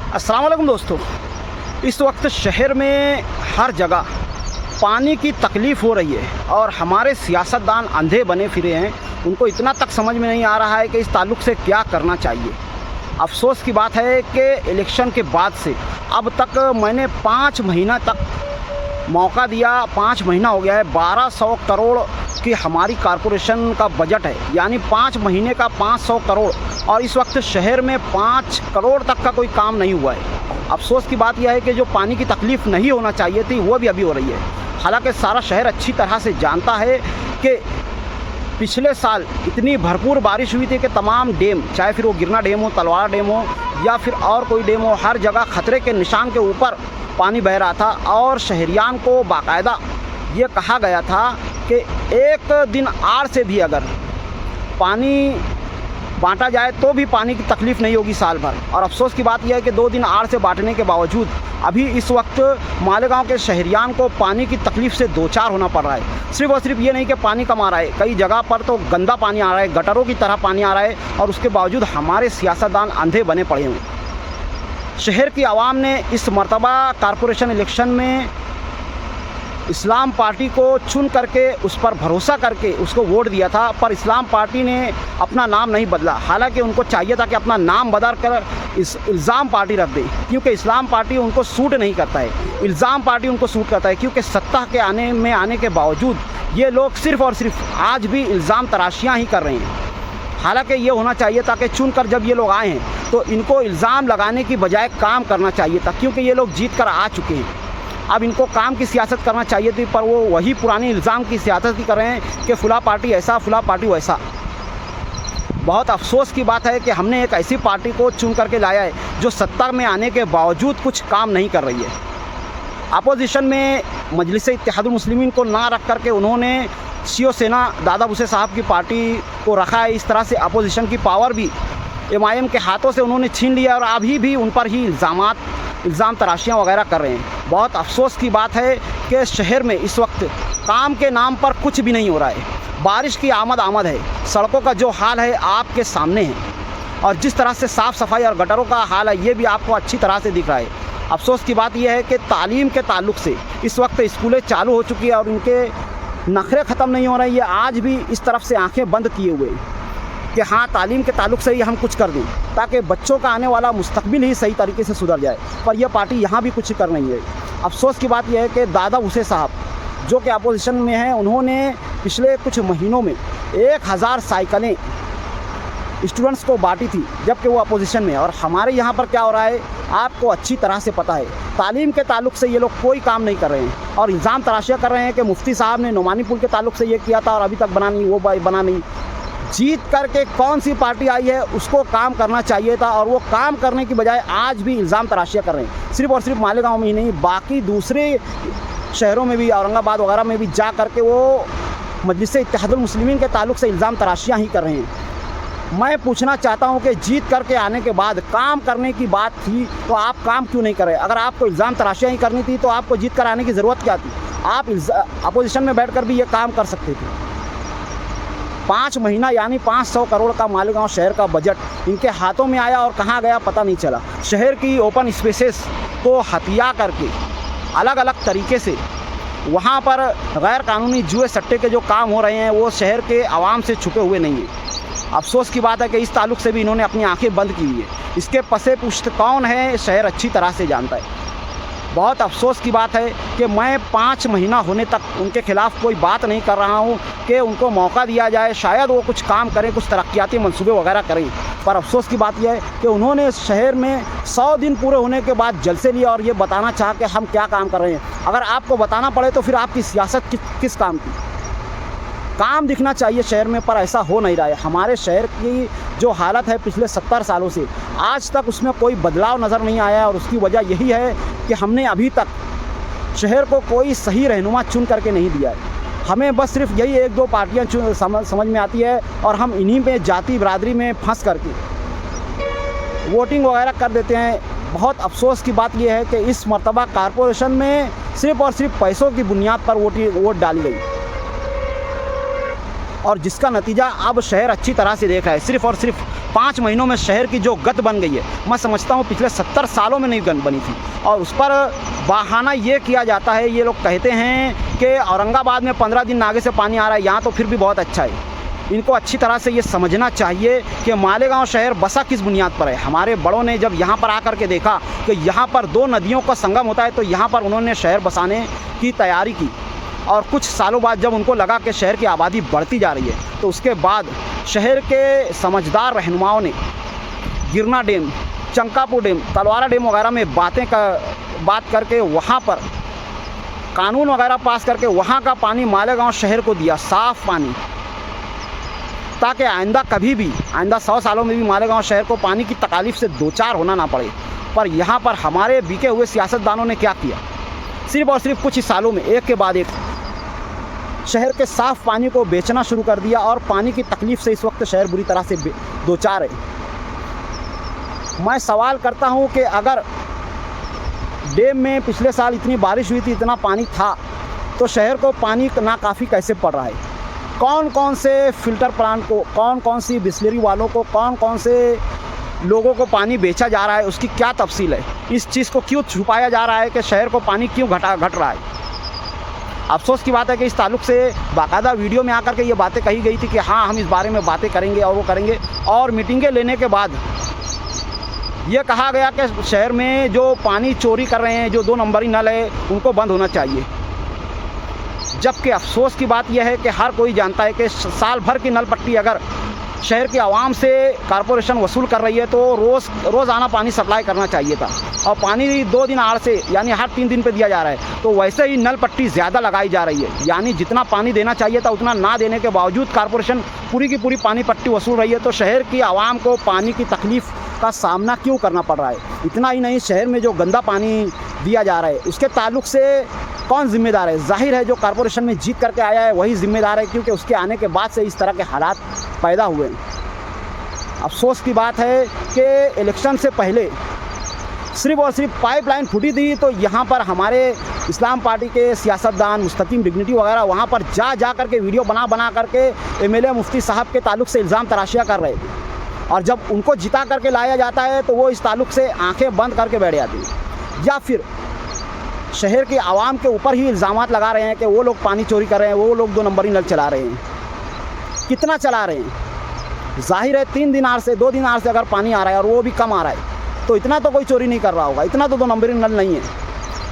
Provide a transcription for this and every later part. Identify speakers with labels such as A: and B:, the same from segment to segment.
A: अस्सलाम वालेकुम दोस्तों। इस वक्त शहर में हर जगह पानी की तकलीफ़ हो रही है और हमारे सियासतदान अंधे बने फिरे हैं। उनको इतना तक समझ में नहीं आ रहा है कि इस ताल्लुक़ से क्या करना चाहिए। अफसोस की बात है कि इलेक्शन के बाद से अब तक मैंने 5 महीना तक मौका दिया। 5 महीना हो गया है। 1200 करोड़ की हमारी कॉरपोरेशन का बजट है, यानी 5 महीने का 500 करोड़, और इस वक्त शहर में 5 करोड़ तक का कोई काम नहीं हुआ है। अफसोस की बात यह है कि जो पानी की तकलीफ़ नहीं होना चाहिए थी वो भी अभी हो रही है। हालांकि सारा शहर अच्छी तरह से जानता है कि पिछले साल इतनी भरपूर बारिश हुई थी कि तमाम डैम, चाहे फिर वो गिरना डैम हो, तलवार डैम हो या फिर और कोई डैम हो, हर जगह ख़तरे के निशान के ऊपर पानी बह रहा था। और शहरियान को बाकायदा ये कहा गया था कि एक दिन आड़ से भी अगर पानी बांटा जाए तो भी पानी की तकलीफ़ नहीं होगी साल भर। और अफसोस की बात यह है कि 2 दिन आड़ से बांटने के बावजूद अभी इस वक्त मालेगांव के शहरियान को पानी की तकलीफ़ से दो चार होना पड़ रहा है। सिर्फ़ और सिर्फ ये नहीं कि पानी कम आ रहा है, कई जगह पर तो गंदा पानी आ रहा है, गटरों की तरह पानी आ रहा है, और उसके बावजूद हमारे सियासतदान अंधे बने पड़े हैं। शहर की आवाम ने इस मरतबा कॉरपोरेशन इलेक्शन में इस्लाम पार्टी को चुन करके उस पर भरोसा करके उसको वोट दिया था, पर इस्लाम पार्टी ने अपना नाम नहीं बदला। हालांकि उनको चाहिए था कि अपना नाम बदल कर इस इल्ज़ाम पार्टी रख दे, क्योंकि इस्लाम पार्टी उनको सूट नहीं करता है, इल्ज़ाम पार्टी उनको सूट करता है। क्योंकि सत्ता के आने के बावजूद ये लोग सिर्फ़ और सिर्फ आज भी इल्ज़ाम तराशियाँ ही कर रहे हैं। हालांकि ये होना चाहिए था कि चुन कर जब ये लोग आए हैं तो इनको इल्ज़ाम लगाने की बजाय काम करना चाहिए था, क्योंकि ये लोग जीत कर आ चुके हैं। अब इनको काम की सियासत करना चाहिए थी, पर वो वही पुरानी इल्ज़ाम की सियासत ही कर रहे हैं कि फ़ुला पार्टी ऐसा, फ़ुला पार्टी वैसा। बहुत अफसोस की बात है कि हमने एक ऐसी पार्टी को चुन करके लाया है जो सत्ता में आने के बावजूद कुछ काम नहीं कर रही है। अपोजिशन में मजलिस इत्तेहादुल मुस्लिमीन को ना रख करके उन्होंने शिवसेना दादा भूसे साहब की पार्टी को रखा है। इस तरह से अपोजिशन की पावर भी MIM के हाथों से उन्होंने छीन लिया और अभी भी उन पर ही इल्ज़ाम तराशियाँ वगैरह कर रहे हैं। बहुत अफसोस की बात है कि शहर में इस वक्त काम के नाम पर कुछ भी नहीं हो रहा है। बारिश की आमद है, सड़कों का जो हाल है आपके सामने है, और जिस तरह से साफ़ सफाई और गटरों का हाल है ये भी आपको अच्छी तरह से दिख रहा है। अफसोस की बात यह है कि तालीम के ताल्लुक़ से इस वक्त स्कूलें चालू हो चुकी है और उनके नखरे ख़त्म नहीं हो रहे हैं। ये आज भी इस तरफ से आंखें बंद किए हुए कि हाँ, तालीम के ताल्लुक़ से ही हम कुछ कर दें ताकि बच्चों का आने वाला मुस्तकबिल ही सही तरीके से सुधर जाए, पर यह पार्टी यहाँ भी कुछ कर नहीं है। अफसोस की बात यह है कि दादा भूसे साहब जो कि अपोजिशन में हैं, उन्होंने पिछले कुछ महीनों में 1000 साइकिलें स्टूडेंट्स को बांटी थी जबकि वो अपोजिशन में है। और हमारे यहाँ पर क्या हो रहा है आपको अच्छी तरह से पता है। तालीम के ताल्लुक़ से ये लोग कोई काम नहीं कर रहे हैं और इल्ज़ाम तराशियाँ कर रहे हैं कि मुफ्ती साहब ने नोमानी पुल के ताल्लुक़ से ये किया था और अभी तक बना नहीं, वो बना नहीं। जीत करके कौन सी पार्टी आई है उसको काम करना चाहिए था, और वो काम करने की बजाय आज भी इल्ज़ाम तराशियाँ कर रहे हैं। सिर्फ़ और सिर्फ मालेगांव में ही नहीं, बाकी दूसरे शहरों में भी, औरंगाबाद वगैरह में भी जा करके वो मजलिस इत्तेहादुल मुस्लिमीन के ताल्लुक़ से इल्ज़ाम तराशियाँ ही कर रहे हैं। मैं पूछना चाहता हूं कि जीत करके आने के बाद काम करने की बात थी तो आप काम क्यों नहीं कर रहे? अगर आपको इल्ज़ाम तराशियाँ ही करनी थी तो आपको जीत कर आने की ज़रूरत क्या थी? आप अपोजिशन में बैठ कर भी ये काम कर सकते थे। 5 महीना यानी 500 करोड़ का मालेगांव शहर का बजट इनके हाथों में आया और कहाँ गया पता नहीं चला। शहर की ओपन स्पेसेस को हथिया करके अलग अलग तरीके से वहाँ पर गैर कानूनी जुए सट्टे के जो काम हो रहे हैं वो शहर के आवाम से छुपे हुए नहीं हैं। अफसोस की बात है कि इस ताल्लुक़ से भी इन्होंने अपनी आंखें बंद की हुई है। इसके पसे पुष्ट कौन है शहर अच्छी तरह से जानता है। बहुत अफसोस की बात है कि मैं 5 महीना होने तक उनके ख़िलाफ़ कोई बात नहीं कर रहा हूं कि उनको मौका दिया जाए, शायद वो कुछ काम करें, कुछ तरक्याती मंसूबे वगैरह करें। पर अफसोस की बात यह है कि उन्होंने शहर में 100 दिन पूरे होने के बाद जलसे लिया और ये बताना चाहा कि हम क्या काम कर रहे हैं। अगर आपको बताना पड़े तो फिर आपकी सियासत किस काम की? काम दिखना चाहिए शहर में, पर ऐसा हो नहीं रहा है। हमारे शहर की जो हालत है पिछले 70 सालों से आज तक उसमें कोई बदलाव नज़र नहीं आया, और उसकी वजह यही है कि हमने अभी तक शहर को कोई सही रहनुमा चुन करके नहीं दिया है। हमें बस सिर्फ यही 1-2 पार्टियाँ समझ में आती है और हम इन्हीं में जाति बरादरी में फंस करके वोटिंग वगैरह कर देते हैं। बहुत अफसोस की बात यह है कि इस मरतबा कॉरपोरेशन में सिर्फ़ और सिर्फ पैसों की बुनियाद पर वोट डाली गई, और जिसका नतीजा अब शहर अच्छी तरह से देख रहा है। सिर्फ़ और सिर्फ 5 महीनों में शहर की जो गत बन गई है, मैं समझता हूँ पिछले 70 सालों में नहीं बनी थी। और उस पर बहाना ये किया जाता है, ये लोग कहते हैं कि औरंगाबाद में 15 दिन आगे से पानी आ रहा है, यहाँ तो फिर भी बहुत अच्छा है। इनको अच्छी तरह से ये समझना चाहिए कि मालेगांव शहर बसा किस बुनियाद पर है। हमारे बड़ों ने जब यहाँ पर आकर के देखा कि यहाँ पर 2 नदियों का संगम होता है, तो यहाँ पर उन्होंने शहर बसाने की तैयारी की। और कुछ सालों बाद जब उनको लगा कि शहर की आबादी बढ़ती जा रही है, तो उसके बाद शहर के समझदार रहनुमाओं ने गिरना डैम, चंकापुर डैम, तलवारा डैम वगैरह में बात करके वहाँ पर कानून वगैरह पास करके वहाँ का पानी मालेगांव शहर को दिया, साफ़ पानी, ताकि आइंदा कभी भी, आइंदा 100 सालों में भी मालेगांव शहर को पानी की तकालीफ से दो चार होना ना पड़े। पर यहाँ पर हमारे बीके हुए सियासतदानों ने क्या किया, सिर्फ और सिर्फ कुछ ही सालों में एक के बाद एक शहर के साफ़ पानी को बेचना शुरू कर दिया और पानी की तकलीफ़ से इस वक्त शहर बुरी तरह से दो चार है। मैं सवाल करता हूँ कि अगर डैम में पिछले साल इतनी बारिश हुई थी, इतना पानी था, तो शहर को पानी नाकाफ़ी कैसे पड़ रहा है? कौन कौन से फ़िल्टर प्लांट को, कौन कौन सी बिस्लरी वालों को, कौन कौन से लोगों को पानी बेचा जा रहा है, उसकी क्या तफसील है? इस चीज़ को क्यों छुपाया जा रहा है कि शहर को पानी क्यों घट रहा है? अफसोस की बात है कि इस ताल्लुक़ से बाकायदा वीडियो में आकर के ये बातें कही गई थी कि हाँ, हम इस बारे में बातें करेंगे और वो करेंगे, और मीटिंगें लेने के बाद ये कहा गया कि शहर में जो पानी चोरी कर रहे हैं, जो 2 नंबरी नल है, उनको बंद होना चाहिए। जबकि अफसोस की बात यह है कि हर कोई जानता है कि साल भर की नल पट्टी अगर शहर की आवाम से कारपोरेशन वसूल कर रही है, तो रोज़ाना पानी सप्लाई करना चाहिए था। और पानी 2 दिन आड़ से, यानी हर 3 दिन पे दिया जा रहा है, तो वैसे ही नल पट्टी ज़्यादा लगाई जा रही है, यानी जितना पानी देना चाहिए था उतना ना देने के बावजूद कारपोरेशन पूरी की पूरी पानी पट्टी वसूल रही है। तो शहर की आवाम को पानी की तकलीफ़ का सामना क्यों करना पड़ रहा है? इतना ही नहीं, शहर में जो गंदा पानी दिया जा रहा है उसके ताल्लुक़ से कौन ज़िम्मेदार है? जाहिर है जो कारपोरेशन में जीत करके आया है वही ज़िम्मेदार है, क्योंकि उसके आने के बाद से इस तरह के हालात पैदा हुए हैं। अफसोस की बात है कि इलेक्शन से पहले सिर्फ़ और सिर्फ पाइपलाइन फूटी थी, तो यहाँ पर हमारे इस्लाम पार्टी के सियासतदान, मुस्तकीम डिग्निटी वगैरह वहाँ पर जा कर के वीडियो बना करके MLA मुफ्ती साहब के ताल्लुक़ से इल्ज़ाम तराशियाँ कर रहे थे। और जब उनको जिता करके लाया जाता है तो वो इस ताल्लुक़ से आंखें बंद करके बैठ जाती हैं, या फिर शहर के आवाम के ऊपर ही इल्ज़ामात लगा रहे हैं कि वो लोग पानी चोरी कर रहे हैं, वो लोग 2 नंबरी नल चला रहे हैं। कितना चला रहे हैं? जाहिर है 3 दिनार से, 2 दिनार से अगर पानी आ रहा है और वो भी कम आ रहा है, तो इतना तो कोई चोरी नहीं कर रहा होगा, इतना तो 2 नंबरी नल नहीं है।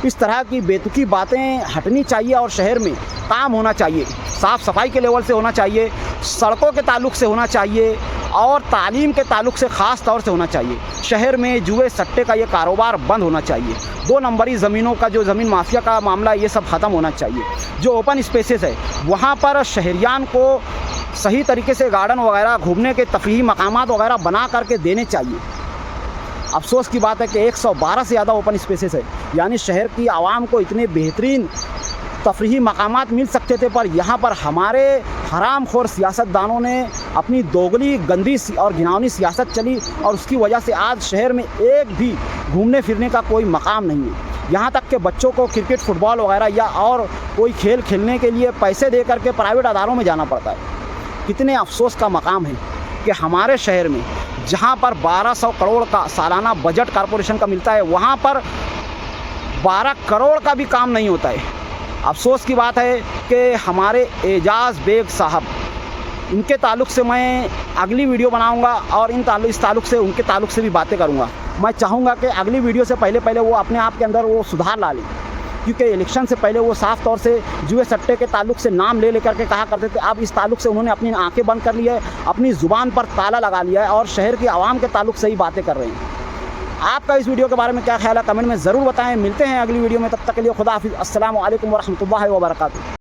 A: इस तरह की बेतुकी बातें हटनी चाहिए और शहर में काम होना चाहिए, साफ़ सफाई के लेवल से होना चाहिए, सड़कों के ताल्लुक़ से होना चाहिए और तालीम के ताल्लुक़ से ख़ास तौर से होना चाहिए। शहर में जुए सट्टे का ये कारोबार बंद होना चाहिए। 2 नंबरी ज़मीनों का जो ज़मीन माफिया का मामला है, ये सब ख़त्म होना चाहिए। जो ओपन स्पेसेस है वहाँ पर शहरियान को सही तरीके से गार्डन वगैरह, घूमने के तफरीही मकामात वगैरह बना करके देने चाहिए। अफसोस की बात है कि 112 से ज़्यादा ओपन स्पेसेस है, यानी शहर की आवाम को इतने बेहतरीन तफरीही मकामात मिल सकते थे, पर यहाँ पर हमारे हरामखोर सियासतदानों ने अपनी दोगली, गंदी और घिनौनी सियासत चली, और उसकी वजह से आज शहर में एक भी घूमने फिरने का कोई मकाम नहीं है। यहाँ तक कि बच्चों को क्रिकेट, फुटबॉल वगैरह या और कोई खेल खेलने के लिए पैसे दे करके प्राइवेट अदारों में जाना पड़ता है। कितने अफसोस का मकाम है कि हमारे शहर में जहाँ पर 1200 करोड़ का सालाना बजट कारपोरेशन का मिलता है, वहाँ पर 12 करोड़ का भी काम नहीं होता है। अफसोस की बात है कि हमारे एजाज़ बेग साहब, इनके ताल्लुक़ से मैं अगली वीडियो बनाऊंगा और इस ताल्लुक़ से, उनके ताल्लुक़ से भी बातें करूंगा। मैं चाहूँगा कि अगली वीडियो से पहले वो अपने आप के अंदर वो सुधार ला लें, क्योंकि इलेक्शन से पहले वो साफ़ तौर से जुए सट्टे के ताल्लुक़ से नाम ले लेकर के कहा करते थे। अब इस ताल्लुक़ से उन्होंने अपनी आंखें बंद कर ली है, अपनी ज़ुबान पर ताला लगा लिया है और शहर की आवाम के ताल्लुक़ से ही बातें कर रहे हैं। आपका इस वीडियो के बारे में क्या ख्याल है, कमेंट में ज़रूर बताएं। मिलते हैं अगली वीडियो में, तब तक के लिए खुदा हाफिज़। अस्सलामु अलैकुम व रहमतुल्लाहि व बरकातुहू।